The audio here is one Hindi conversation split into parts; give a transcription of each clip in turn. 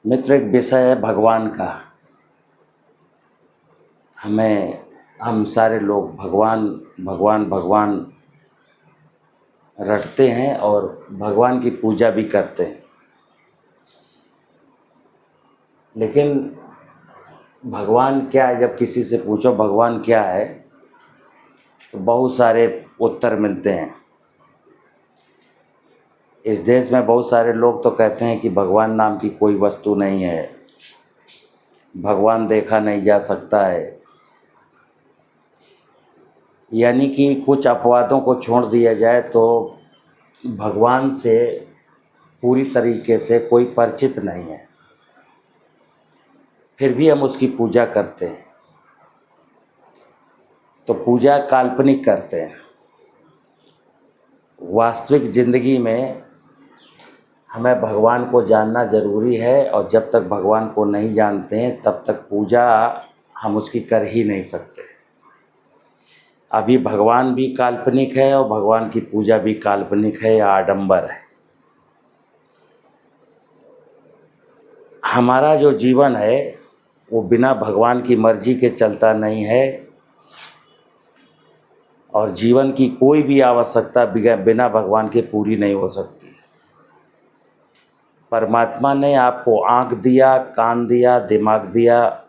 मित्र, एक विषय है भगवान का। हम सारे लोग भगवान भगवान भगवान रटते हैं और भगवान की पूजा भी करते हैं। लेकिन भगवान क्या है, जब किसी से पूछो भगवान क्या है तो बहुत सारे उत्तर मिलते हैं। इस देश में बहुत सारे लोग तो कहते हैं कि भगवान नाम की कोई वस्तु नहीं है, भगवान देखा नहीं जा सकता है। यानी कि कुछ अपवादों को छोड़ दिया जाए तो भगवान से पूरी तरीके से कोई परिचित नहीं है, फिर भी हम उसकी पूजा करते हैं। तो पूजा काल्पनिक करते हैं। वास्तविक ज़िंदगी में हमें भगवान को जानना ज़रूरी है, और जब तक भगवान को नहीं जानते हैं तब तक पूजा हम उसकी कर ही नहीं सकते। अभी भगवान भी काल्पनिक है और भगवान की पूजा भी काल्पनिक है या आडंबर है। हमारा जो जीवन है वो बिना भगवान की मर्जी के चलता नहीं है, और जीवन की कोई भी आवश्यकता बिना भगवान के पूरी नहीं हो सकती। परमात्मा ने आपको आँख दिया, कान दिया, दिमाग दिया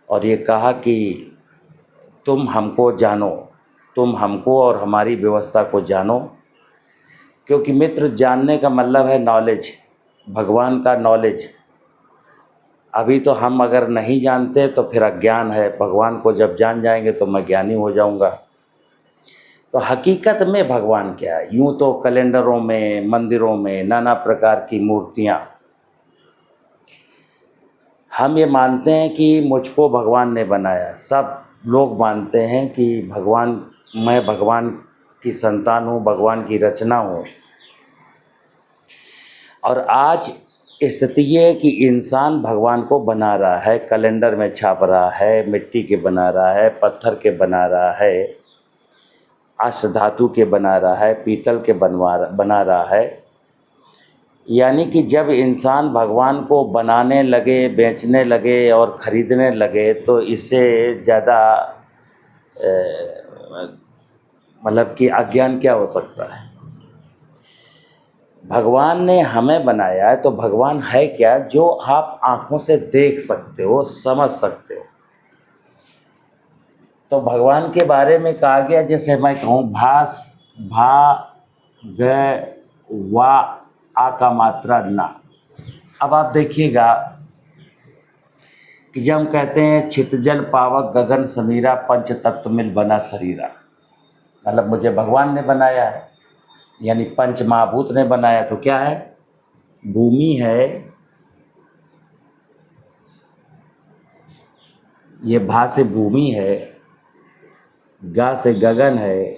और ये कहा कि तुम हमको जानो, तुम हमको और हमारी व्यवस्था को जानो। क्योंकि मित्र, जानने का मतलब है नॉलेज, भगवान का नॉलेज। अभी तो हम अगर नहीं जानते तो फिर अज्ञान है। भगवान को जब जान जाएंगे तो मैं ज्ञानी हो जाऊंगा। तो हकीकत में भगवान क्या है? यूँ तो कैलेंडरों में, मंदिरों में नाना प्रकार की मूर्तियाँ, हम ये मानते हैं कि मुझको भगवान ने बनाया। सब लोग मानते हैं कि मैं भगवान की संतान हूँ, भगवान की रचना हूँ। और आज स्थिति ये है कि इंसान भगवान को बना रहा है, कैलेंडर में छाप रहा है, मिट्टी के बना रहा है, पत्थर के बना रहा है, अष्ट धातु के बना रहा है, पीतल के बना रहा है। यानी कि जब इंसान भगवान को बनाने लगे, बेचने लगे और ख़रीदने लगे तो इससे ज़्यादा मतलब कि अज्ञान क्या हो सकता है? भगवान ने हमें बनाया है तो भगवान है क्या जो आप आँखों से देख सकते हो, समझ सकते हो। तो भगवान के बारे में कहा गया, जैसे मैं कहूँ भास, भा, ग, वा, आ का मात्रा ना। अब आप देखिएगा कि जब हम कहते हैं छितजल पावक गगन समीरा पंच तत्व मिल बना शरीरा, मतलब मुझे भगवान ने बनाया है, यानी पंच महाभूत ने बनाया। तो क्या है? भूमि है, ये भा से भूमि है, गा से गगन है,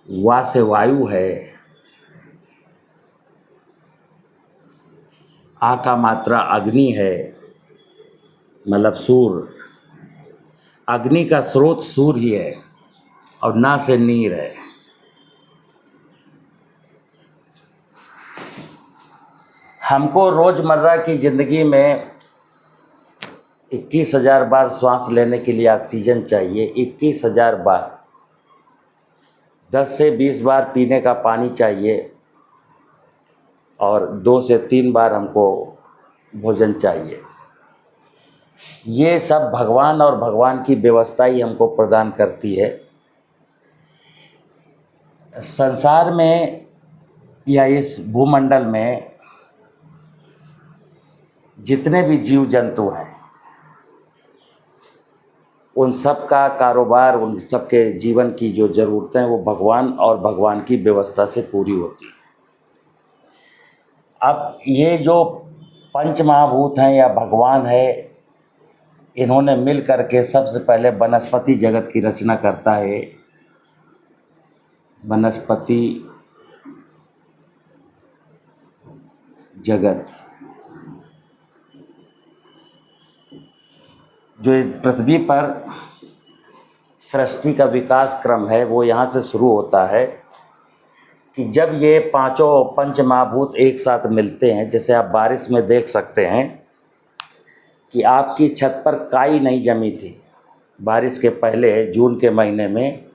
वा से वायु है, आ का मात्रा अग्नि है, मतलब सूर्य। अग्नि का स्रोत सूर्य ही है, और ना से नीर है। हमको रोज़मर्रा की ज़िंदगी में 21,000 बार श्वास लेने के लिए ऑक्सीजन चाहिए। 21,000 बार। 10 से 20 बार पीने का पानी चाहिए, और 2 से 3 बार हमको भोजन चाहिए। ये सब भगवान और भगवान की व्यवस्था ही हमको प्रदान करती है। संसार में या इस भूमंडल में जितने भी जीव जंतु हैं, उन सब का कारोबार, उन सब के जीवन की जो ज़रूरतें वो भगवान और भगवान की व्यवस्था से पूरी होती है। अब ये जो पंच महाभूत हैं या भगवान है, इन्होंने मिल करके सबसे पहले वनस्पति जगत की रचना करता है। वनस्पति जगत, जो पृथ्वी पर सृष्टि का विकास क्रम है वो यहाँ से शुरू होता है। कि जब ये पांचों पंच महाभूत एक साथ मिलते हैं, जैसे आप बारिश में देख सकते हैं कि आपकी छत पर काई नहीं जमी थी बारिश के पहले, जून के महीने में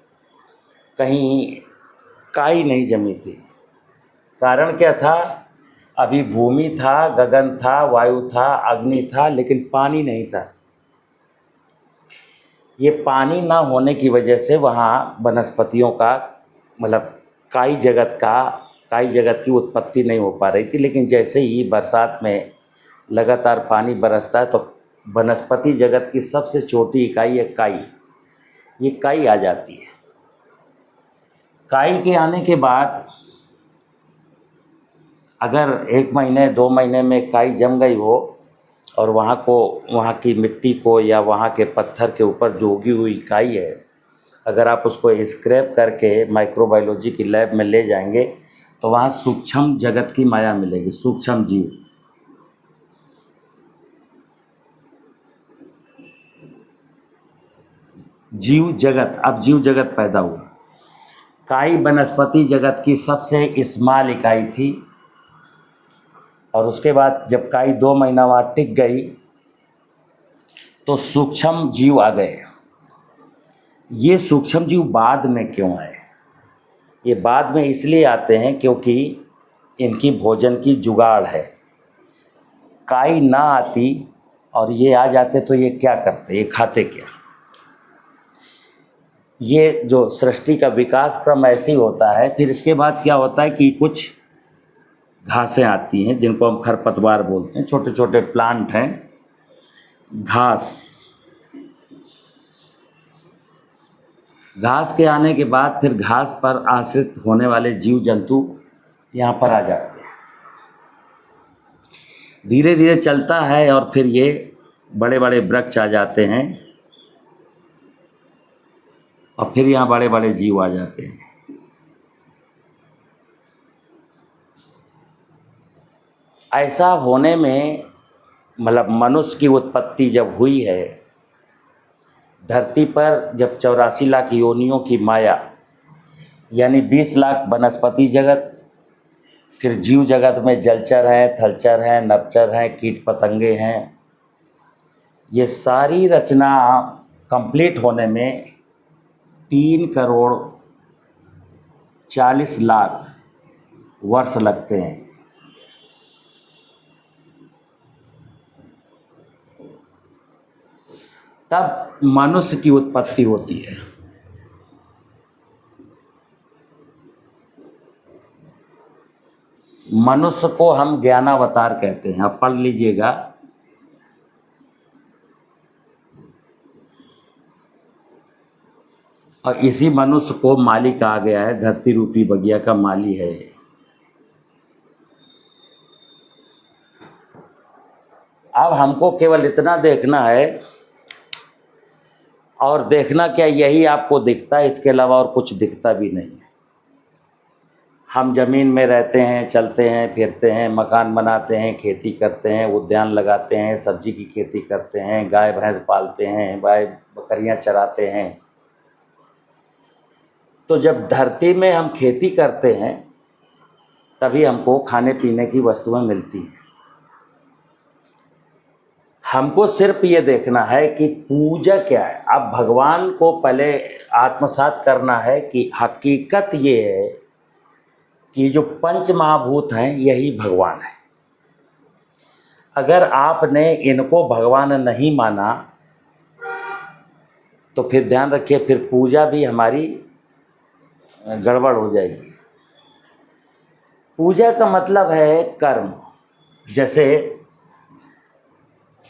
कहीं काई नहीं जमी थी। कारण क्या था? अभी भूमि था, गगन था, वायु था, अग्नि था, लेकिन पानी नहीं था। ये पानी ना होने की वजह से वहाँ वनस्पतियों का मतलब काई जगत की उत्पत्ति नहीं हो पा रही थी। लेकिन जैसे ही बरसात में लगातार पानी बरसता है तो वनस्पति जगत की सबसे छोटी इकाई है काई, ये काई आ जाती है। काई के आने के बाद अगर 1 महीने 2 महीने में काई जम गई हो और वहाँ की मिट्टी को या वहाँ के पत्थर के ऊपर जो उगी हुई काई है, अगर आप उसको स्क्रैप करके माइक्रोबायोलॉजी की लैब में ले जाएंगे तो वहाँ सूक्ष्म जगत की माया मिलेगी, सूक्ष्म जीव जगत। अब जीव जगत पैदा हुआ। काई वनस्पति जगत की सबसे स्मॉल इकाई थी और उसके बाद जब काई 2 महीना वहाँ टिक गई तो सूक्ष्म जीव आ गए। ये सूक्ष्म जीव बाद में क्यों आए? ये बाद में इसलिए आते हैं क्योंकि इनकी भोजन की जुगाड़ है। काई ना आती और ये आ जाते तो ये क्या करते? ये खाते क्या? ये जो सृष्टि का विकास क्रम ऐसे ही होता है। फिर इसके बाद क्या होता है कि कुछ घासें आती हैं जिनको हम खरपतवार बोलते हैं, छोटे छोटे प्लांट हैं, घास के आने के बाद फिर घास पर आश्रित होने वाले जीव जंतु यहाँ पर आ जाते हैं। धीरे धीरे चलता है और फिर ये बड़े बड़े वृक्ष आ जाते हैं और फिर यहाँ बड़े बड़े जीव आ जाते हैं। ऐसा होने में मतलब मनुष्य की उत्पत्ति जब हुई है धरती पर, जब 84 लाख योनियों की माया यानी 20 लाख वनस्पति जगत, फिर जीव जगत में जलचर हैं, थलचर हैं, नभचर हैं, कीट पतंगे हैं, ये सारी रचना कंप्लीट होने में 3 करोड़ 40 लाख वर्ष लगते हैं। तब मनुष्य की उत्पत्ति होती है। मनुष्य को हम ज्ञानावतार कहते हैं। आप पढ़ लीजिएगा, और इसी मनुष्य को माली कहा गया है, धरती रूपी बगिया का माली है। अब हमको केवल इतना देखना है, और देखना क्या, यही आपको दिखता है, इसके अलावा और कुछ दिखता भी नहीं है। हम ज़मीन में रहते हैं, चलते हैं, फिरते हैं, मकान बनाते हैं, खेती करते हैं, उद्यान लगाते हैं, सब्जी की खेती करते हैं, गाय भैंस पालते हैं, गाय बकरियां चराते हैं। तो जब धरती में हम खेती करते हैं तभी हमको खाने पीने की वस्तुएं मिलती हैं। हमको सिर्फ ये देखना है कि पूजा क्या है। अब भगवान को पहले आत्मसात करना है कि हकीकत ये है कि जो पंच महाभूत हैं यही भगवान है। अगर आपने इनको भगवान नहीं माना तो फिर ध्यान रखिए, फिर पूजा भी हमारी गड़बड़ हो जाएगी। पूजा का मतलब है कर्म। जैसे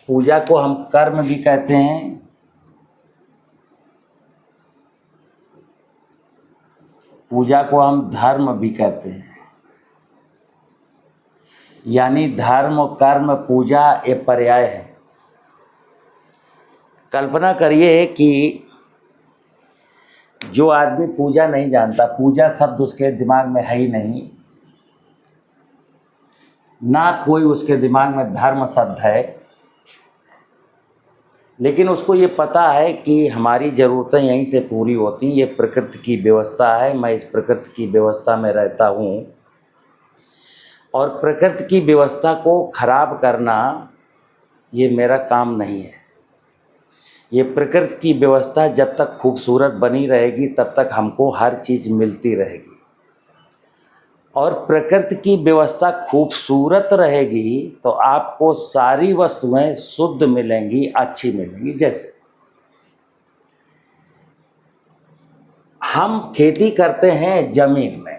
पूजा को हम कर्म भी कहते हैं, पूजा को हम धर्म भी कहते हैं। यानी धर्म, कर्म, पूजा ये पर्याय है। कल्पना करिए कि जो आदमी पूजा नहीं जानता, पूजा शब्द उसके दिमाग में है ही नहीं, ना कोई उसके दिमाग में धर्म शब्द है, लेकिन उसको ये पता है कि हमारी ज़रूरतें यहीं से पूरी होती हैं, ये प्रकृति की व्यवस्था है, मैं इस प्रकृति की व्यवस्था में रहता हूँ और प्रकृति की व्यवस्था को खराब करना ये मेरा काम नहीं है। ये प्रकृति की व्यवस्था जब तक खूबसूरत बनी रहेगी तब तक हमको हर चीज़ मिलती रहेगी, और प्रकृति की व्यवस्था खूबसूरत रहेगी तो आपको सारी वस्तुएं शुद्ध मिलेंगी, अच्छी मिलेंगी। जैसे हम खेती करते हैं जमीन में,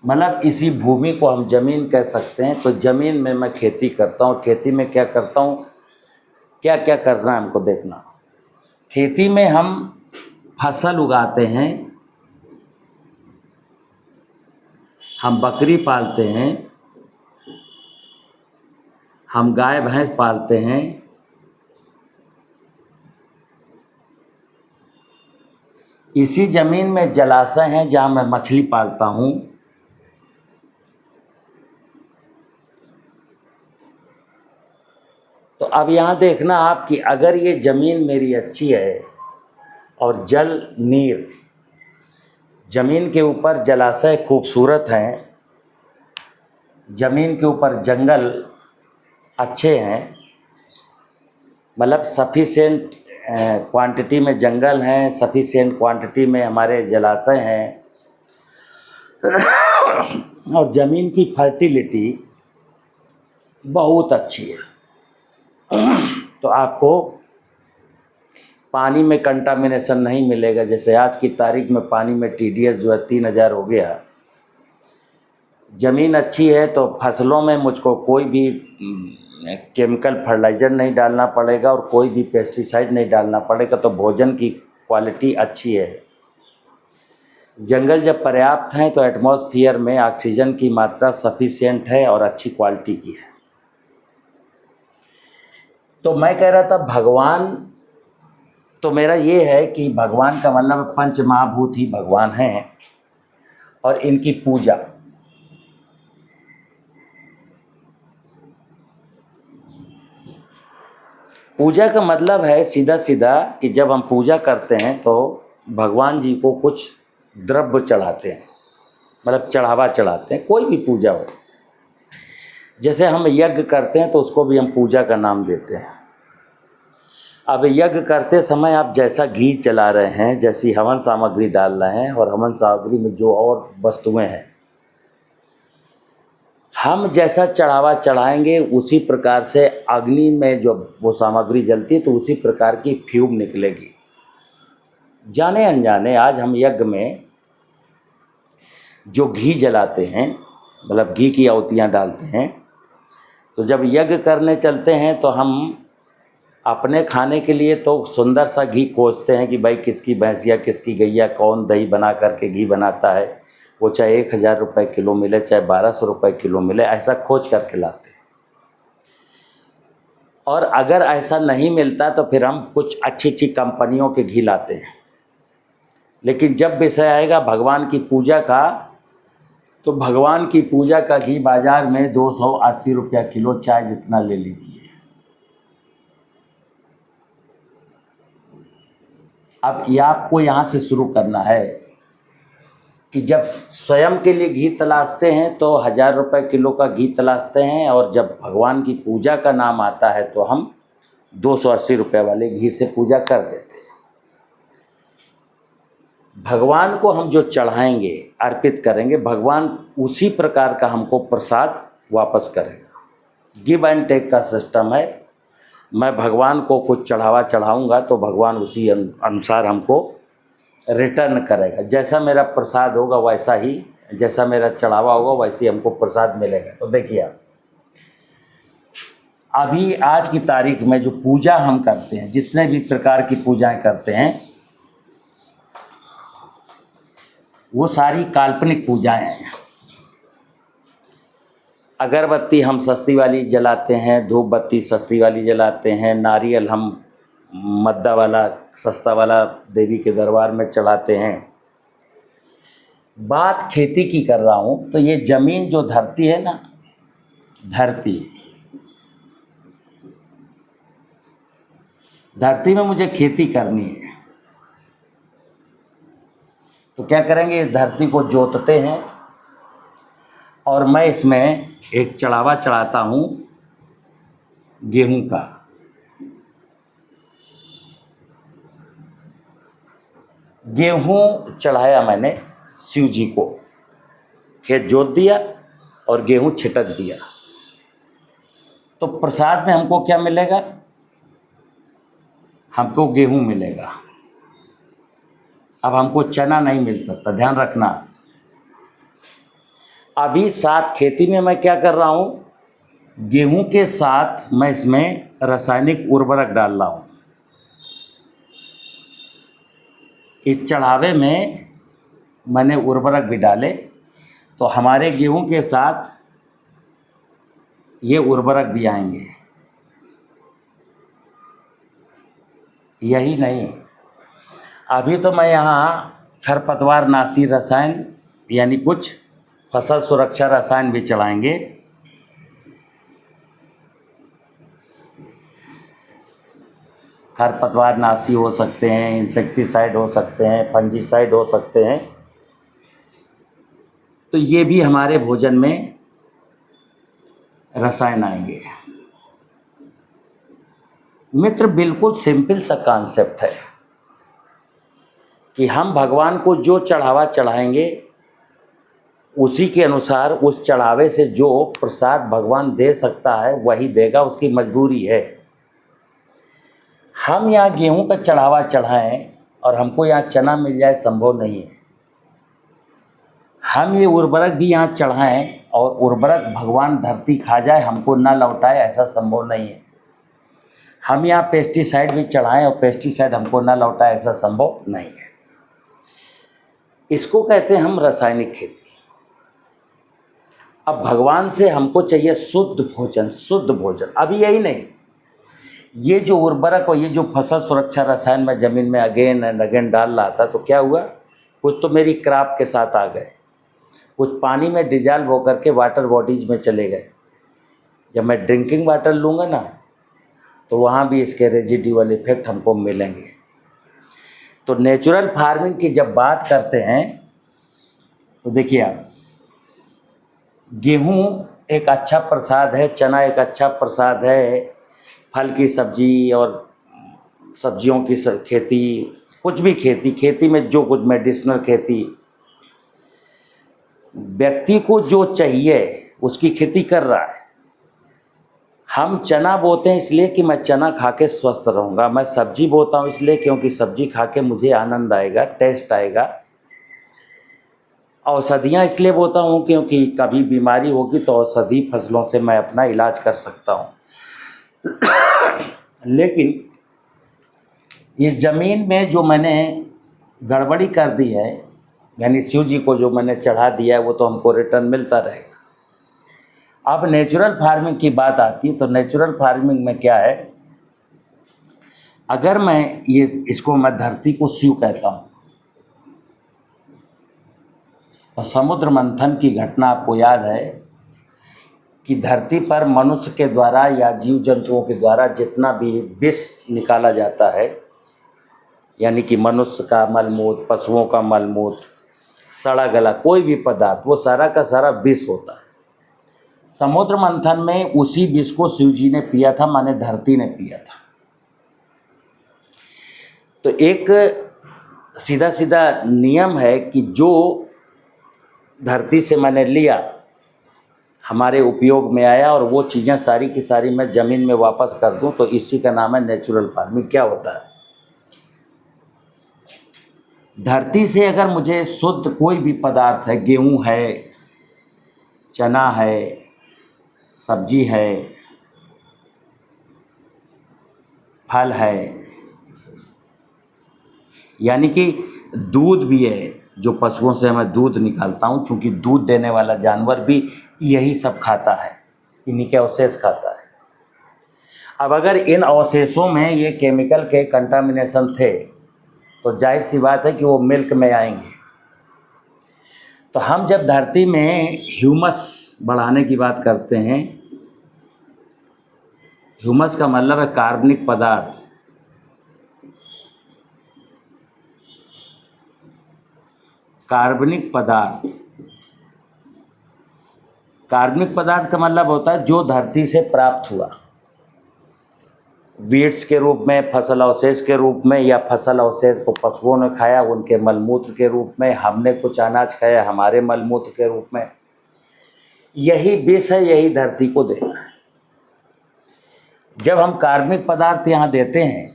मतलब इसी भूमि को हम जमीन कह सकते हैं। तो जमीन में मैं खेती करता हूँ। खेती में क्या करता हूँ, क्या क्या करना है हमको देखना। खेती में हम फसल उगाते हैं, हम बकरी पालते हैं, हम गाय भैंस पालते हैं, इसी ज़मीन में जलाशय हैं जहाँ मैं मछली पालता हूँ। तो अब यहाँ देखना आप कि अगर ये ज़मीन मेरी अच्छी है और जल नीर, ज़मीन के ऊपर जलाशय खूबसूरत हैं, ज़मीन के ऊपर जंगल अच्छे हैं, मतलब सफिशिएंट क्वांटिटी में जंगल हैं, सफिशिएंट क्वांटिटी में हमारे जलाशय हैं, और ज़मीन की फर्टिलिटी बहुत अच्छी है, तो आपको पानी में कंटामिनेशन नहीं मिलेगा। जैसे आज की तारीख में पानी में TDS जो है 3000 हो गया। ज़मीन अच्छी है तो फसलों में मुझको कोई भी केमिकल फर्टिलाइज़र नहीं डालना पड़ेगा और कोई भी पेस्टिसाइड नहीं डालना पड़ेगा, तो भोजन की क्वालिटी अच्छी है। जंगल जब पर्याप्त हैं तो एटमॉस्फेयर में ऑक्सीजन की मात्रा सफिशिएंट है और अच्छी क्वालिटी की है। तो मैं कह रहा था भगवान, तो मेरा ये है कि भगवान का मतलब पंच महाभूत ही भगवान हैं और इनकी पूजा, पूजा का मतलब है सीधा सीधा कि जब हम पूजा करते हैं तो भगवान जी को कुछ द्रव्य चढ़ाते हैं, मतलब चढ़ावा चढ़ाते हैं, कोई भी पूजा हो। जैसे हम यज्ञ करते हैं तो उसको भी हम पूजा का नाम देते हैं। अब यज्ञ करते समय आप जैसा घी चला रहे हैं, जैसी हवन सामग्री डाल रहे हैं, और हवन सामग्री में जो और वस्तुएं हैं, हम जैसा चढ़ावा चढ़ाएंगे उसी प्रकार से अग्नि में जो वो सामग्री जलती है तो उसी प्रकार की फ्यूम निकलेगी। जाने अनजाने आज हम यज्ञ में जो घी जलाते हैं, मतलब घी की आहुतियाँ डालते हैं, तो जब यज्ञ करने चलते हैं तो हम अपने खाने के लिए तो सुंदर सा घी खोजते हैं कि भाई किसकी भैंसिया किसकी गैया कौन दही बना करके घी बनाता है, वो चाहे 1000 रुपये किलो मिले चाहे 1200 रुपये किलो मिले, ऐसा खोज करके लाते हैं। और अगर ऐसा नहीं मिलता तो फिर हम कुछ अच्छी अच्छी कंपनियों के घी लाते हैं। लेकिन जब विषय आएगा भगवान की पूजा का, तो भगवान की पूजा का घी बाज़ार में 280 रुपया किलो, चाहे जितना ले लीजिए। अब ये आपको यहाँ से शुरू करना है कि जब स्वयं के लिए घी तलाशते हैं तो 1000 रुपये किलो का घी तलाशते हैं, और जब भगवान की पूजा का नाम आता है तो हम 280 रुपये वाले घी से पूजा कर देते हैं। भगवान को हम जो चढ़ाएंगे, अर्पित करेंगे, भगवान उसी प्रकार का हमको प्रसाद वापस करेगा। गिव एंड टेक का सिस्टम है। मैं भगवान को कुछ चढ़ावा चढ़ाऊँगा तो भगवान उसी अनुसार हमको रिटर्न करेगा। जैसा मेरा प्रसाद होगा वैसा ही, जैसा मेरा चढ़ावा होगा वैसे ही हमको प्रसाद मिलेगा। तो देखिए आप, अभी आज की तारीख में जो पूजा हम करते हैं, जितने भी प्रकार की पूजाएं करते हैं, वो सारी काल्पनिक पूजाएं हैं। अगरबत्ती हम सस्ती वाली जलाते हैं, धूप बत्ती सस्ती वाली जलाते हैं, नारियल हम मद्दा वाला सस्ता वाला देवी के दरबार में चढ़ाते हैं। बात खेती की कर रहा हूँ तो ये ज़मीन जो धरती है ना, धरती में मुझे खेती करनी है। तो क्या करेंगे, इस धरती को जोतते हैं और मैं इसमें एक चढ़ावा चढ़ाता हूँ गेहूं का। गेहूं चढ़ाया मैंने शिव जी को, खेत जोत दिया और गेहूं छिटक दिया। तो प्रसाद में हमको क्या मिलेगा, हमको गेहूं मिलेगा। अब हमको चना नहीं मिल सकता, ध्यान रखना। अभी साथ खेती में मैं क्या कर रहा हूँ, गेहूं के साथ मैं इसमें रासायनिक उर्वरक डाल रहा हूँ। इस चढ़ावे में मैंने उर्वरक भी डाले, तो हमारे गेहूं के साथ ये उर्वरक भी आएंगे। यही नहीं, अभी तो मैं यहाँ खरपतवार नाशी रसायन यानी कुछ फसल सुरक्षा रसायन भी चलाएंगे। खरपतवार नाशी हो सकते हैं, इंसेक्टिसाइड हो सकते हैं, फंजीसाइड हो सकते हैं। तो ये भी हमारे भोजन में रसायन आएंगे। मित्र, बिल्कुल सिंपल सा कॉन्सेप्ट है कि हम भगवान को जो चढ़ावा चढ़ाएंगे उसी के अनुसार उस चढ़ावे से जो प्रसाद भगवान दे सकता है वही देगा, उसकी मजबूरी है। हम यहाँ गेहूं का चढ़ावा चढ़ाएं और हमको यहाँ चना मिल जाए, संभव नहीं है। हम ये उर्वरक भी यहाँ चढ़ाएं और उर्वरक भगवान धरती खा जाए, हमको ना लौटाए, ऐसा संभव नहीं है। हम यहाँ पेस्टिसाइड भी चढ़ाएं और पेस्टिसाइड हमको ना लौटाए, ऐसा संभव नहीं है। इसको कहते हैं हम रासायनिक खेती। अब भगवान से हमको चाहिए शुद्ध भोजन, शुद्ध भोजन। अभी यही नहीं, ये जो उर्वरक और ये जो फसल सुरक्षा रसायन मैं ज़मीन में अगेन एंड अगेन डाल रहा था, तो क्या हुआ, कुछ तो मेरी क्रॉप के साथ आ गए, कुछ पानी में डिजॉल्व होकर के वाटर बॉडीज में चले गए। जब मैं ड्रिंकिंग वाटर लूँगा ना, तो वहाँ भी इसके रेजिडुअल इफेक्ट हमको मिलेंगे। तो नेचुरल फार्मिंग की जब बात करते हैं तो देखिए आप, गेहूँ एक अच्छा प्रसाद है, चना एक अच्छा प्रसाद है, फल की सब्जी और सब्जियों की खेती, कुछ भी खेती में जो कुछ मेडिसिनल खेती, व्यक्ति को जो चाहिए उसकी खेती कर रहा है। हम चना बोते हैं इसलिए कि मैं चना खा के स्वस्थ रहूँगा, मैं सब्जी बोता हूँ इसलिए क्योंकि सब्जी खा के मुझे आनंद आएगा, टेस्ट आएगा। औषधियाँ इसलिए बोता हूँ क्योंकि कभी बीमारी होगी तो औषधि फसलों से मैं अपना इलाज कर सकता हूँ। लेकिन इस ज़मीन में जो मैंने गड़बड़ी कर दी है, यानी शिव जी को जो मैंने चढ़ा दिया है, वो तो हमको रिटर्न मिलता रहेगा। अब नेचुरल फार्मिंग की बात आती है, तो नेचुरल फार्मिंग में क्या है, अगर मैं इसको मैं धरती को शिव कहता हूँ, तो समुद्र मंथन की घटना आपको याद है कि धरती पर मनुष्य के द्वारा या जीव जंतुओं के द्वारा जितना भी विष निकाला जाता है, यानी कि मनुष्य का मलमूत्र, पशुओं का मलमूत्र, सड़ा गला कोई भी पदार्थ, वो सारा का सारा विष होता है। समुद्र मंथन में उसी विष को शिव जी ने पिया था, माने धरती ने पिया था। तो एक सीधा सीधा नियम है कि जो धरती से मैंने लिया हमारे उपयोग में आया और वो चीज़ें सारी की सारी मैं ज़मीन में वापस कर दूं, तो इसी का नाम है नेचुरल फार्मिंग। क्या होता है, धरती से अगर मुझे शुद्ध कोई भी पदार्थ है, गेहूं है, चना है, सब्जी है, फल है, यानी कि दूध भी है, जो पशुओं से मैं दूध निकालता हूँ, क्योंकि दूध देने वाला जानवर भी यही सब खाता है, इन्हीं के अवशेष खाता है। अब अगर इन अवशेषों में ये केमिकल के कंटामिनेशन थे, तो जाहिर सी बात है कि वो मिल्क में आएंगे। तो हम जब धरती में ह्यूमस बढ़ाने की बात करते हैं, ह्यूमस का मतलब है कार्बनिक पदार्थ। कार्बनिक पदार्थ, कार्बनिक पदार्थ का मतलब होता है जो धरती से प्राप्त हुआ, वीड्स के रूप में, फसल अवशेष के रूप में, या फसल अवशेष को पशुओं ने खाया उनके मलमूत्र के रूप में, हमने कुछ अनाज खाया हमारे मलमूत्र के रूप में। यही विष है, यही धरती को देना है। जब हम कार्बनिक पदार्थ यहाँ देते हैं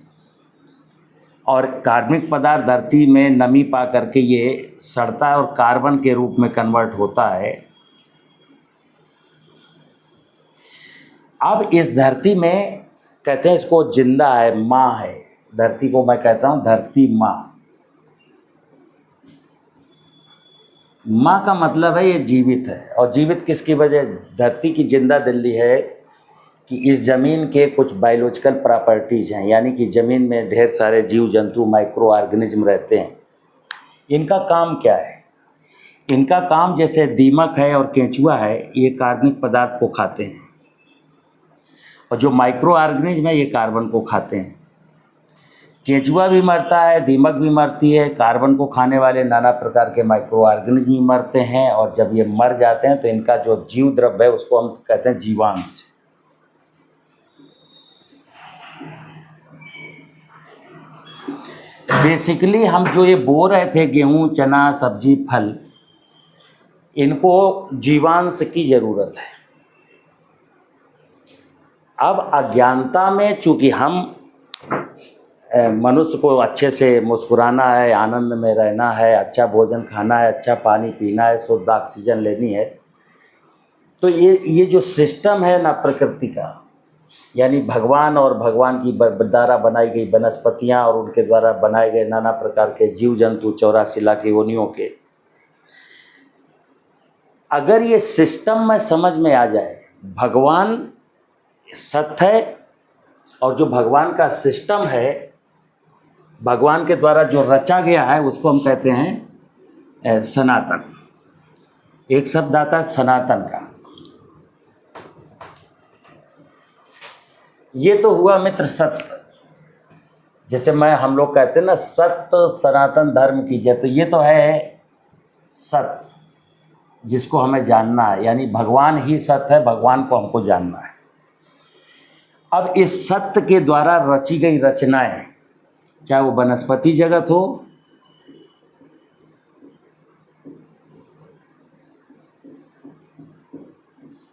और कार्बनिक पदार्थ धरती में नमी पा करके ये सड़ता है और कार्बन के रूप में कन्वर्ट होता है। अब इस धरती में कहते हैं इसको जिंदा है, माँ है धरती को, मैं कहता हूँ धरती माँ। माँ का मतलब है ये जीवित है। और जीवित किसकी वजह? धरती की जिंदा दिल्ली है कि इस ज़मीन के कुछ बायोलॉजिकल प्रॉपर्टीज़ हैं, यानी कि ज़मीन में ढेर सारे जीव जंतु, माइक्रो ऑर्गेनिज्म रहते हैं। इनका काम क्या है? इनका काम जैसे दीमक है और केंचुआ है, ये कार्बनिक पदार्थ को खाते हैं, और जो माइक्रो ऑर्गेनिज्म है ये कार्बन को खाते हैं। केंचुआ भी मरता है, दीमक भी मरती है, कार्बन को खाने वाले नाना प्रकार के माइक्रो ऑर्गेनिज्म भी मरते हैं। और जब ये मर जाते हैं तो इनका जो जीव द्रव्य है उसको हम कहते हैं जीवांश। बेसिकली हम जो ये बो रहे थे, गेहूँ, चना, सब्जी, फल, इनको जीवांश की ज़रूरत है। अब अज्ञानता में चूँकि हम मनुष्य को अच्छे से मुस्कुराना है, आनंद में रहना है, अच्छा भोजन खाना है, अच्छा पानी पीना है, शुद्ध ऑक्सीजन लेनी है, तो ये जो सिस्टम है ना प्रकृति का, यानी भगवान और भगवान की द्वारा बनाई गई वनस्पतियाँ और उनके द्वारा बनाए गए नाना प्रकार के जीव जंतु 84 लाख योनियों के, अगर ये सिस्टम में समझ में आ जाए, भगवान सत्य है और जो भगवान का सिस्टम है, भगवान के द्वारा जो रचा गया है, उसको हम कहते हैं सनातन। एक शब्द आता है सनातन का। ये तो हुआ मित्र सत्य। जैसे हम लोग कहते हैं ना सत्य सनातन धर्म की जय, तो ये तो है सत्य जिसको हमें जानना है, यानी भगवान ही सत्य है, भगवान को हमको जानना है। अब इस सत्य के द्वारा रची गई रचनाएं, चाहे वो वनस्पति जगत हो,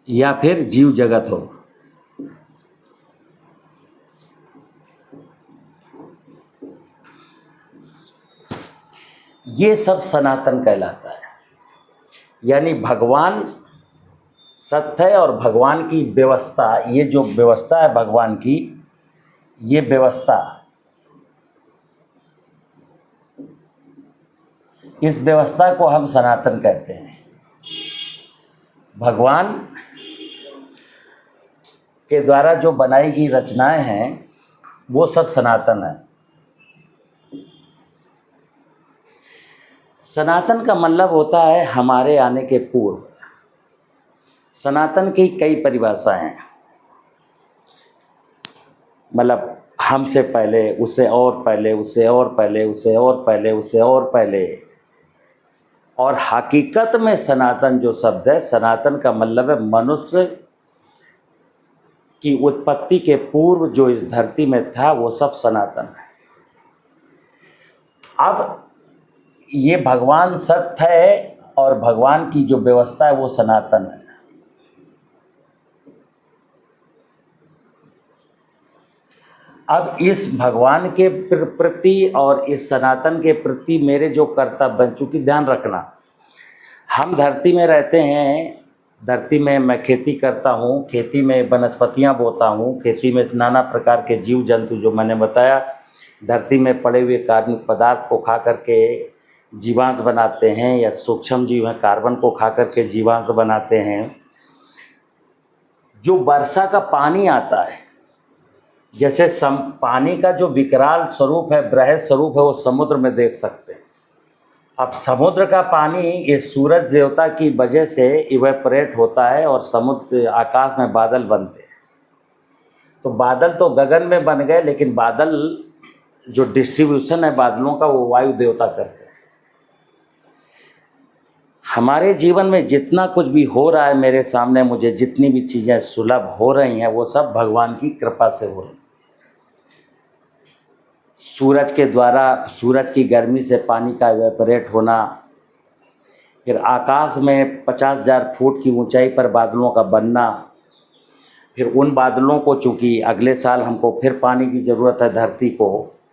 या फिर जीव जगत हो, ये सब सनातन कहलाता है। यानी भगवान सत्य है और भगवान की व्यवस्था, ये जो व्यवस्था है भगवान की, ये व्यवस्था, इस व्यवस्था को हम सनातन कहते हैं। भगवान के द्वारा जो बनाई गई रचनाएं हैं वो सब सनातन है। सनातन का मतलब होता है हमारे आने के पूर्व। सनातन की कई परिभाषाएं हैं, मतलब हमसे पहले, उससे और पहले, उससे और पहले, उससे और पहले, उससे और पहले। और हकीकत में सनातन जो शब्द है, सनातन का मतलब है मनुष्य की उत्पत्ति के पूर्व जो इस धरती में था वो सब सनातन है। अब ये भगवान सत्य है और भगवान की जो व्यवस्था है वो सनातन है। अब इस भगवान के प्रति और इस सनातन के प्रति मेरे जो कर्तव्य, चूँकि ध्यान रखना, हम धरती में रहते हैं, धरती में मैं खेती करता हूँ, खेती में वनस्पतियाँ बोता हूँ, खेती में नाना प्रकार के जीव जंतु जो मैंने बताया, धरती में पड़े हुए कार्बनिक पदार्थ को खा करके जीवांश बनाते हैं, या सूक्ष्म जीव हैं कार्बन को खा करके जीवांश बनाते हैं। जो वर्षा का पानी आता है, जैसे पानी का जो विकराल स्वरूप है, बृहद स्वरूप है, वो समुद्र में देख सकते हैं। अब समुद्र का पानी ये सूरज देवता की वजह से इवेपोरेट होता है और समुद्र आकाश में बादल बनते हैं। तो बादल तो गगन में बन गए, लेकिन बादल जो डिस्ट्रीब्यूशन है बादलों का वो वायु देवता करते हैं। हमारे जीवन में जितना कुछ भी हो रहा है मेरे सामने, मुझे जितनी भी चीज़ें सुलभ हो रही हैं वो सब भगवान की कृपा से हो रही। सूरज के द्वारा सूरज की गर्मी से पानी का इवेपोरेट होना, फिर आकाश में 50,000 फुट की ऊंचाई पर बादलों का बनना, फिर उन बादलों को चूँकि अगले साल हमको फिर पानी की ज़रूरत है धरती को,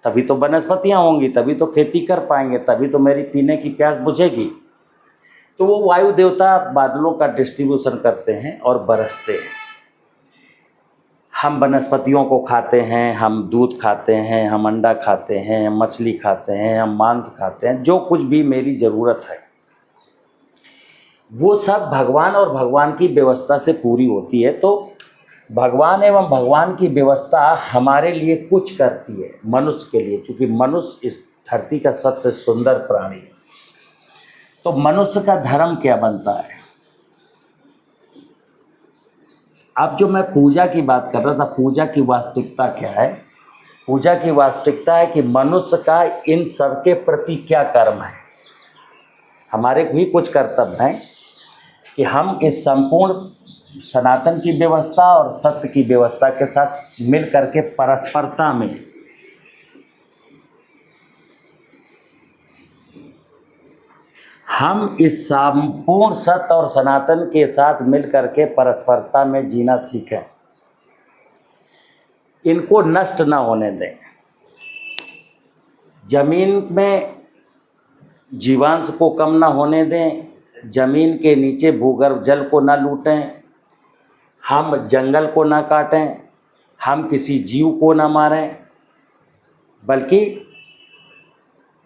तभी तो वनस्पतियाँ होंगी, तभी तो खेती कर पाएंगे, तभी तो मेरी पीने की प्यास बुझेगी। तो वो वायु देवता बादलों का डिस्ट्रीब्यूशन करते हैं और बरसते हैं। हम वनस्पतियों को खाते हैं, हम दूध खाते हैं, हम अंडा खाते हैं, हम मछली खाते हैं, हम मांस खाते हैं, जो कुछ भी मेरी ज़रूरत है वो सब भगवान और भगवान की व्यवस्था से पूरी होती है। तो भगवान एवं भगवान की व्यवस्था हमारे लिए कुछ करती है, मनुष्य के लिए, क्योंकि मनुष्य इस धरती का सबसे सुंदर प्राणी है। तो मनुष्य का धर्म क्या बनता है? अब जो मैं पूजा की बात कर रहा था, पूजा की वास्तविकता क्या है? पूजा की वास्तविकता है कि मनुष्य का इन सब के प्रति क्या कर्म है। हमारे भी कुछ कर्तव्य हैं कि हम इस संपूर्ण सनातन की व्यवस्था और सत्य की व्यवस्था के साथ मिल करके परस्परता में हम इस संपूर्ण सत्य और सनातन के साथ मिल करके परस्परता में जीना सीखें, इनको नष्ट ना होने दें। जमीन में जीवांश को कम ना होने दें, जमीन के नीचे भूगर्भ जल को ना लूटें, हम जंगल को ना काटें, हम किसी जीव को ना मारें, बल्कि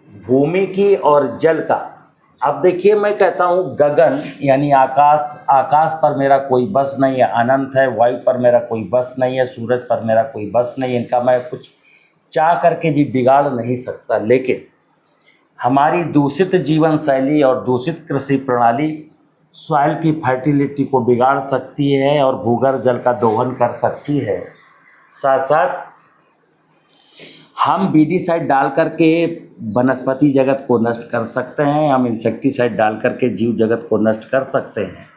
भूमि की और जल का। अब देखिए, मैं कहता हूँ गगन यानी आकाश, आकाश पर मेरा कोई बस नहीं है, अनंत है। वायु पर मेरा कोई बस नहीं है, सूरज पर मेरा कोई बस नहीं है, इनका मैं कुछ चाह करके भी बिगाड़ नहीं सकता। लेकिन हमारी दूषित जीवन शैली और दूषित कृषि प्रणाली सॉइल की फर्टिलिटी को बिगाड़ सकती है और भूगर्भ जल का दोहन कर सकती है। साथ साथ हम बीडीसाइड डाल करके वनस्पति जगत को नष्ट कर सकते हैं, हम इंसेक्टिसाइड डाल करके जीव जगत को नष्ट कर सकते हैं।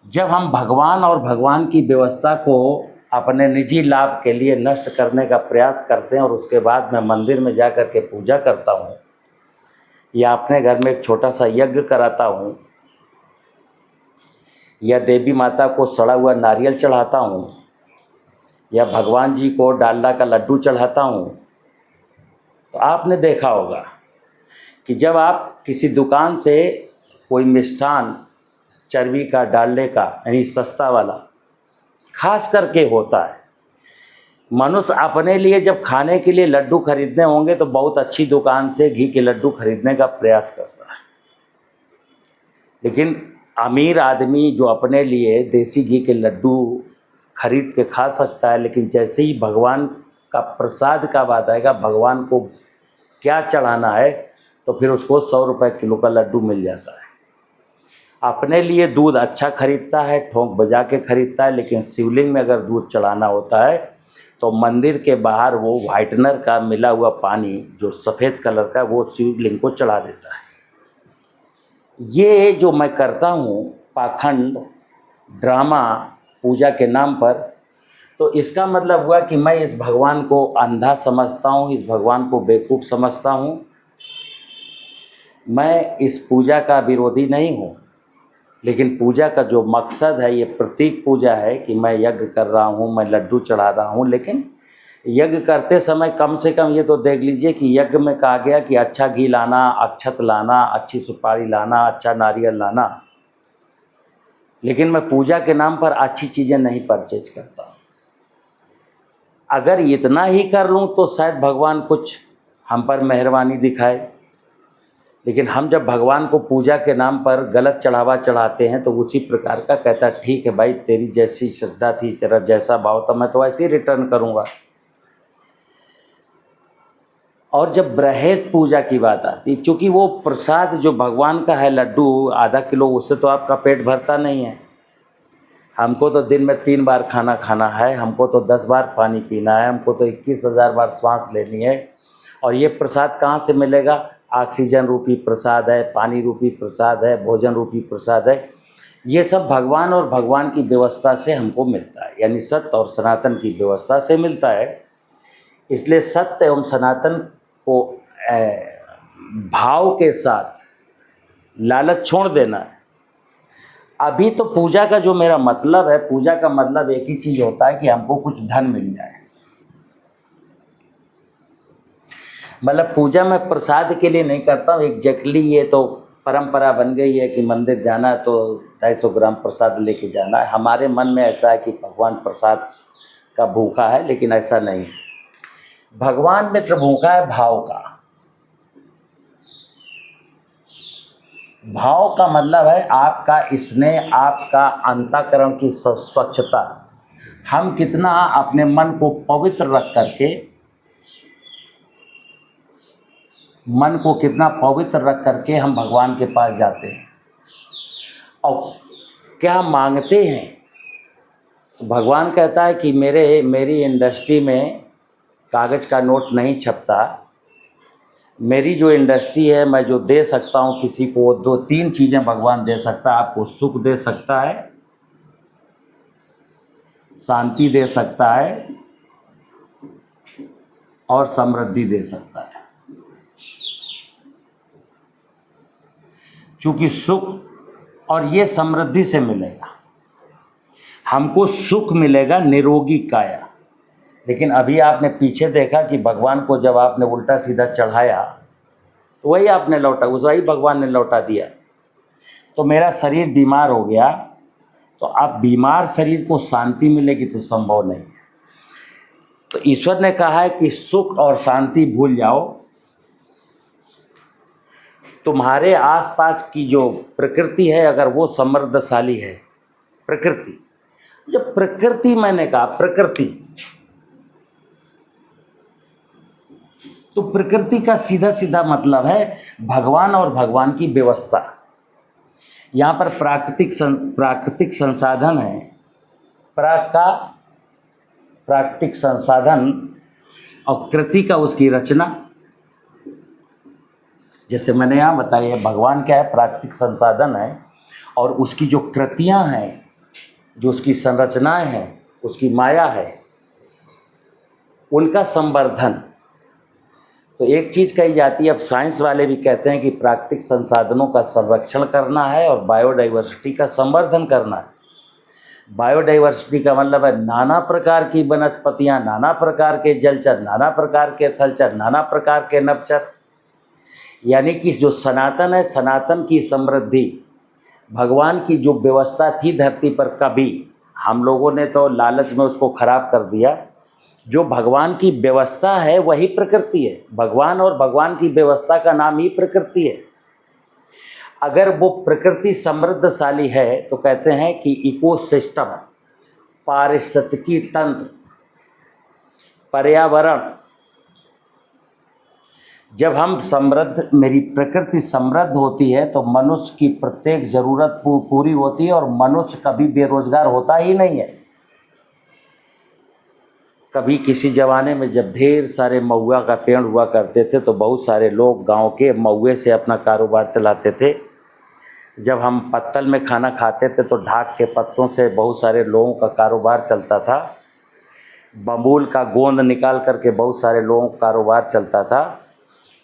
जब हम भगवान और भगवान की व्यवस्था को अपने निजी लाभ के लिए नष्ट करने का प्रयास करते हैं और उसके बाद मैं मंदिर में जा कर के पूजा करता हूँ या अपने घर में एक छोटा सा यज्ञ कराता हूँ या देवी माता को सड़ा हुआ नारियल चढ़ाता हूँ या भगवान जी को डालडा का लड्डू चढ़ाता हूँ, तो आपने देखा होगा कि जब आप किसी दुकान से कोई मिष्ठान चर्बी का, डालडे का, यानी सस्ता वाला खास करके होता है, मनुष्य अपने लिए जब खाने के लिए लड्डू खरीदने होंगे तो बहुत अच्छी दुकान से घी के लड्डू खरीदने का प्रयास करता है। लेकिन अमीर आदमी जो अपने लिए देसी घी के लड्डू खरीद के खा सकता है, लेकिन जैसे ही भगवान का प्रसाद का बात आएगा, भगवान को क्या चढ़ाना है, तो फिर उसको 100 रुपये किलो का लड्डू मिल जाता है। अपने लिए दूध अच्छा खरीदता है, ठोंक बजा के खरीदता है, लेकिन शिवलिंग में अगर दूध चढ़ाना होता है तो मंदिर के बाहर वो वाइटनर का मिला हुआ पानी जो सफ़ेद कलर का, वो शिवलिंग को चढ़ा देता है। ये जो मैं करता हूँ पाखंड ड्रामा पूजा के नाम पर, तो इसका मतलब हुआ कि मैं इस भगवान को अंधा समझता हूँ, इस भगवान को बेवकूफ़ समझता हूँ। मैं इस पूजा का विरोधी नहीं हूँ, लेकिन पूजा का जो मकसद है, ये प्रतीक पूजा है कि मैं यज्ञ कर रहा हूँ, मैं लड्डू चढ़ा रहा हूँ। लेकिन यज्ञ करते समय कम से कम ये तो देख लीजिए कि यज्ञ में कहा गया कि अच्छा घी लाना, अक्षत लाना, अच्छी सुपारी लाना, अच्छा नारियल लाना। लेकिन मैं पूजा के नाम पर अच्छी चीज़ें नहीं परचेज करता। अगर इतना ही कर लूँ तो शायद भगवान कुछ हम पर मेहरबानी दिखाए। लेकिन हम जब भगवान को पूजा के नाम पर गलत चढ़ावा चढ़ाते हैं तो उसी प्रकार का कहता है, ठीक है भाई, तेरी जैसी श्रद्धा थी, तेरा जैसा भाव था, मैं तो ऐसे ही रिटर्न करूँगा। और जब बृहद पूजा की बात आती, चूँकि वो प्रसाद जो भगवान का है लड्डू आधा किलो, उससे तो आपका पेट भरता नहीं है। हमको तो दिन में 3 बार खाना खाना है, हमको तो 10 बार पानी पीना है, हमको तो 21,000 बार सांस लेनी है। और ये प्रसाद कहाँ से मिलेगा? ऑक्सीजन रूपी प्रसाद है, पानी रूपी प्रसाद है, भोजन रूपी प्रसाद है। ये सब भगवान और भगवान की व्यवस्था से हमको मिलता है, यानी सत्य और सनातन की व्यवस्था से मिलता है। इसलिए सत्य एवं सनातन को भाव के साथ लालच छोड़ देना है। अभी तो पूजा का जो मेरा मतलब है, पूजा का मतलब एक ही चीज़ होता है कि हमको कुछ धन मिल जाए। मतलब पूजा मैं प्रसाद के लिए नहीं करता हूँ एग्जैक्टली, ये तो परंपरा बन गई है कि मंदिर जाना है तो 250 ग्राम प्रसाद लेके जाना है। हमारे मन में ऐसा है कि भगवान प्रसाद का भूखा है, लेकिन ऐसा नहीं। भगवान मित्र भूखा है भाव का। भाव का मतलब है आपका स्नेह, आपका अंतःकरण की स्वच्छता। हम कितना अपने मन को पवित्र रख करके, मन को कितना पवित्र रख करके हम भगवान के पास जाते हैं और क्या मांगते हैं। तो भगवान कहता है कि मेरी इंडस्ट्री में कागज़ का नोट नहीं छपता। मेरी जो इंडस्ट्री है, मैं जो दे सकता हूँ किसी को, 2-3 चीज़ें भगवान दे सकता है। आपको सुख दे सकता है, शांति दे सकता है और समृद्धि दे सकता है। चूँकि सुख और ये समृद्धि से मिलेगा, हमको सुख मिलेगा निरोगी काया। लेकिन अभी आपने पीछे देखा कि भगवान को जब आपने उल्टा सीधा चढ़ाया तो वही आपने लौटा, वही भगवान ने लौटा दिया। तो मेरा शरीर बीमार हो गया, तो अब बीमार शरीर को शांति मिलेगी तो संभव नहीं है। तो ईश्वर ने कहा है कि सुख और शांति भूल जाओ। तुम्हारे आसपास की जो प्रकृति है, अगर वो समृद्धशाली है, प्रकृति, जब प्रकृति मैंने कहा प्रकृति, तो प्रकृति का सीधा सीधा मतलब है भगवान और भगवान की व्यवस्था। यहाँ पर प्राकृतिक संसाधन है, प्राकृतिक संसाधन और कृति का उसकी रचना। जैसे मैंने यहाँ बताया, भगवान क्या है? प्राकृतिक संसाधन है, और उसकी जो कृतियाँ हैं, जो उसकी संरचनाएं हैं, उसकी माया है, उनका संवर्धन। तो एक चीज़ कही जाती है, अब साइंस वाले भी कहते हैं कि प्राकृतिक संसाधनों का संरक्षण करना है और बायोडाइवर्सिटी का संवर्धन करना है। बायोडाइवर्सिटी का मतलब है नाना प्रकार की वनस्पतियाँ, नाना प्रकार के जलचर, नाना प्रकार के थलचर, नाना प्रकार के नभचर। यानी कि जो सनातन है, सनातन की समृद्धि, भगवान की जो व्यवस्था थी धरती पर, कभी हम लोगों ने तो लालच में उसको खराब कर दिया। जो भगवान की व्यवस्था है वही प्रकृति है। भगवान और भगवान की व्यवस्था का नाम ही प्रकृति है। अगर वो प्रकृति समृद्धशाली है तो कहते हैं कि इकोसिस्टम, पारिस्थितिकी तंत्र, पर्यावरण, जब हम समृद्ध, मेरी प्रकृति समृद्ध होती है तो मनुष्य की प्रत्येक ज़रूरत पूरी होती है और मनुष्य कभी बेरोजगार होता ही नहीं है। कभी किसी ज़माने में जब ढेर सारे महुआ का पेड़ हुआ करते थे तो बहुत सारे लोग गांव के महुए से अपना कारोबार चलाते थे। जब हम पत्तल में खाना खाते थे तो ढाक के पत्तों से बहुत सारे लोगों का कारोबार चलता था। बबूल का गोंद निकाल करके बहुत सारे लोगों का कारोबार चलता था।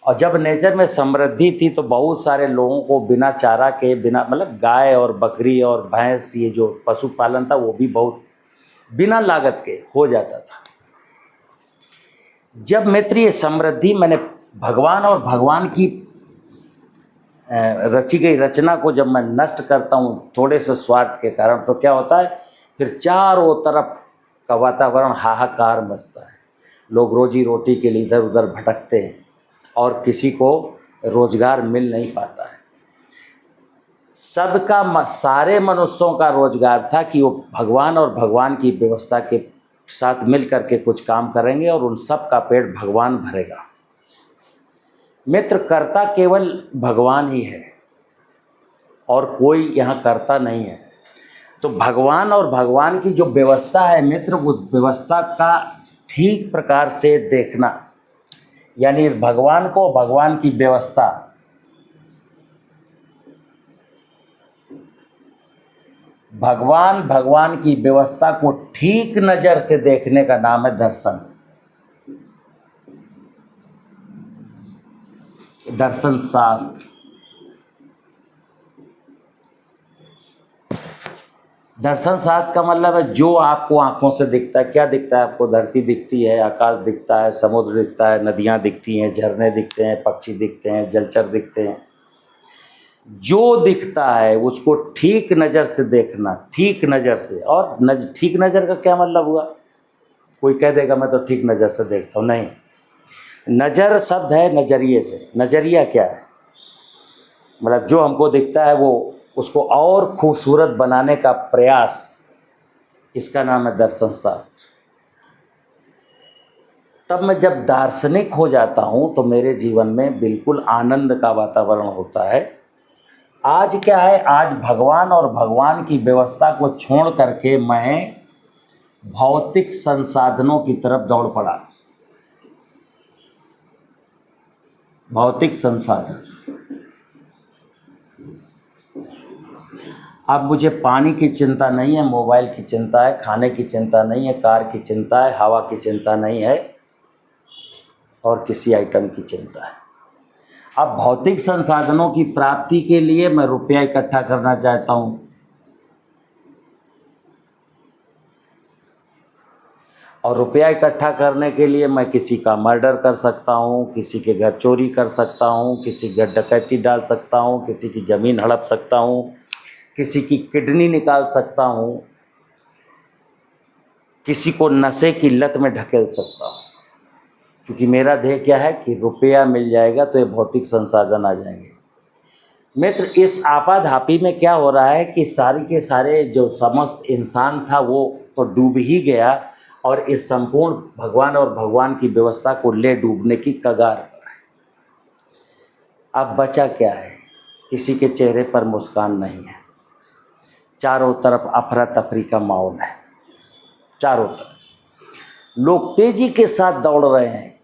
और जब नेचर में समृद्धि थी तो बहुत सारे लोगों को बिना चारा के, बिना, मतलब गाय और बकरी और भैंस, ये जो पशुपालन था वो भी बहुत बिना लागत के हो जाता था। जब मित्र ये समृद्धि मैंने भगवान और भगवान की रची गई रचना को जब मैं नष्ट करता हूँ थोड़े से स्वार्थ के कारण, तो क्या होता है? फिर चारों तरफ का वातावरण हाहाकार मचता है। लोग रोजी रोटी के लिए इधर उधर भटकते हैं और किसी को रोजगार मिल नहीं पाता है। सबका, सारे मनुष्यों का रोजगार था कि वो भगवान और भगवान की व्यवस्था के साथ मिल करके कुछ काम करेंगे और उन सब का पेट भगवान भरेगा। मित्र, कर्ता केवल भगवान ही है और कोई यहाँ कर्ता नहीं है। तो भगवान और भगवान की जो व्यवस्था है मित्र, उस व्यवस्था का ठीक प्रकार से देखना, यानी भगवान को, भगवान की व्यवस्था, भगवान भगवान की व्यवस्था को ठीक नज़र से देखने का नाम है दर्शन। दर्शन शास्त्र, दर्शन शास्त्र का मतलब है जो आपको आँखों से दिखता है। क्या दिखता है आपको? धरती दिखती है, आकाश दिखता है, समुद्र दिखता है, नदियाँ दिखती हैं, झरने दिखते हैं, पक्षी दिखते हैं, जलचर दिखते हैं। जो दिखता है उसको ठीक नज़र से देखना, ठीक नज़र से। और ठीक नज़र का क्या मतलब हुआ? कोई कह देगा मैं तो ठीक नज़र से देखता हूँ, नहीं। नज़र शब्द है नज़रिए से। नज़रिया क्या है? मतलब जो हमको दिखता है वो उसको और खूबसूरत बनाने का प्रयास, इसका नाम है दर्शन शास्त्र। तब मैं जब दार्शनिक हो जाता हूँ तो मेरे जीवन में बिल्कुल आनंद का वातावरण होता है। आज क्या है, आज भगवान और भगवान की व्यवस्था को छोड़ करके मैं भौतिक संसाधनों की तरफ दौड़ पड़ा। भौतिक संसाधन, अब मुझे पानी की चिंता नहीं है, मोबाइल की चिंता है, खाने की चिंता नहीं है, कार की चिंता है, हवा की चिंता नहीं है, और किसी आइटम की चिंता है। अब भौतिक संसाधनों की प्राप्ति के लिए मैं रुपया इकट्ठा करना चाहता हूँ, और रुपया इकट्ठा करने के लिए मैं किसी का मर्डर कर सकता हूँ, किसी के घर चोरी कर सकता हूँ, किसी के घर डकैती डाल सकता हूँ, किसी की ज़मीन हड़प सकता हूँ, किसी की किडनी निकाल सकता हूँ, किसी को नशे की लत में ढकेल सकता हूँ। क्योंकि मेरा ध्येय क्या है कि रुपया मिल जाएगा तो ये भौतिक संसाधन आ जाएंगे। मित्र, इस आपाधापी में क्या हो रहा है कि सारी के सारे जो समस्त इंसान था वो तो डूब ही गया, और इस संपूर्ण भगवान और भगवान की व्यवस्था को ले डूबने की कगार पर है। अब बचा क्या है? किसी के चेहरे पर मुस्कान नहीं है, चारों तरफ अफरा तफरी का माहौल है। चारों तरफ लोग तेजी के साथ दौड़ रहे हैं।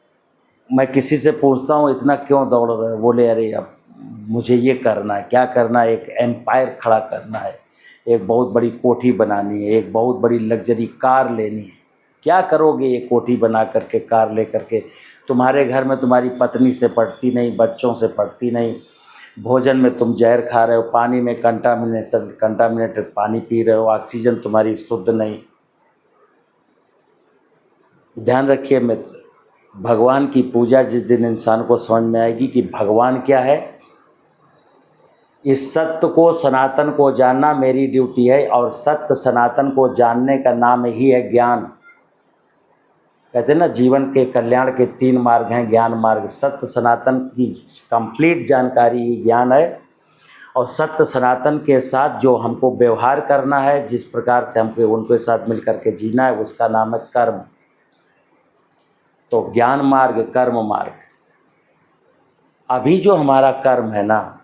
मैं किसी से पूछता हूँ इतना क्यों दौड़ रहे हैं? बोले अरे अब मुझे ये करना है। क्या करना है? एक एम्पायर खड़ा करना है, एक बहुत बड़ी कोठी बनानी है, एक बहुत बड़ी लग्जरी कार लेनी है। क्या करोगे ये कोठी बना करके, कार ले करके? तुम्हारे घर में तुम्हारी पत्नी से पटती नहीं, बच्चों से पटती नहीं, भोजन में तुम जहर खा रहे हो, पानी में कंटामिनेटेड पानी पी रहे हो, ऑक्सीजन तुम्हारी शुद्ध नहीं। ध्यान रखिए मित्र, भगवान की पूजा जिस दिन इंसान को समझ में आएगी कि भगवान क्या है, इस सत्य को, सनातन को जानना मेरी ड्यूटी है। और सत्य सनातन को जानने का नाम ही है ज्ञान। कहते हैं ना, जीवन के कल्याण के 3 मार्ग हैं। ज्ञान मार्ग, सत्य सनातन की कंप्लीट जानकारी ही ज्ञान है। और सत्य सनातन के साथ जो हमको व्यवहार करना है, जिस प्रकार से हमको उनके साथ मिल करके जीना है, उसका नाम है कर्म। तो ज्ञान मार्ग, कर्म मार्ग। अभी जो हमारा कर्म है ना,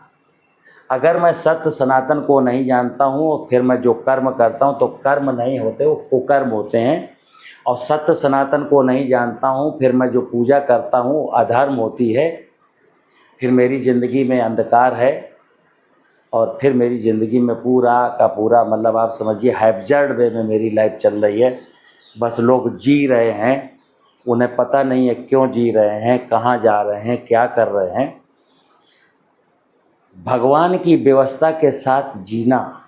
अगर मैं सत्य सनातन को नहीं जानता हूँ, फिर मैं जो कर्म करता हूँ तो कर्म नहीं होते, वो कुकर्म होते हैं। और सत्य सनातन को नहीं जानता हूँ, फिर मैं जो पूजा करता हूँ अधर्म होती है। फिर मेरी ज़िंदगी में अंधकार है, और फिर मेरी ज़िंदगी में पूरा का पूरा, मतलब आप समझिए हैब्जर्ड वे में मेरी लाइफ चल रही है। बस लोग जी रहे हैं, उन्हें पता नहीं है क्यों जी रहे हैं, कहाँ जा रहे हैं, क्या कर रहे हैं। भगवान की व्यवस्था के साथ जीना,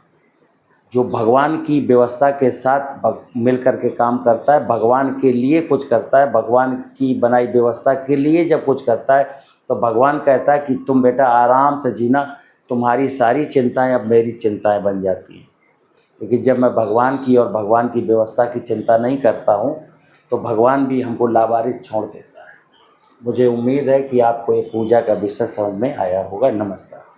जो भगवान की व्यवस्था के साथ मिल कर के काम करता है, भगवान के लिए कुछ करता है, भगवान की बनाई व्यवस्था के लिए जब कुछ करता है, तो भगवान कहता है कि तुम बेटा आराम से जीना, तुम्हारी सारी चिंताएं अब मेरी चिंताएं बन जाती हैं। लेकिन जब मैं भगवान की और भगवान की व्यवस्था की चिंता नहीं करता हूँ, तो भगवान भी हमको लावारिस छोड़ देता है। मुझे उम्मीद है कि आपको ये पूजा का विषय समझ में आया होगा। नमस्कार।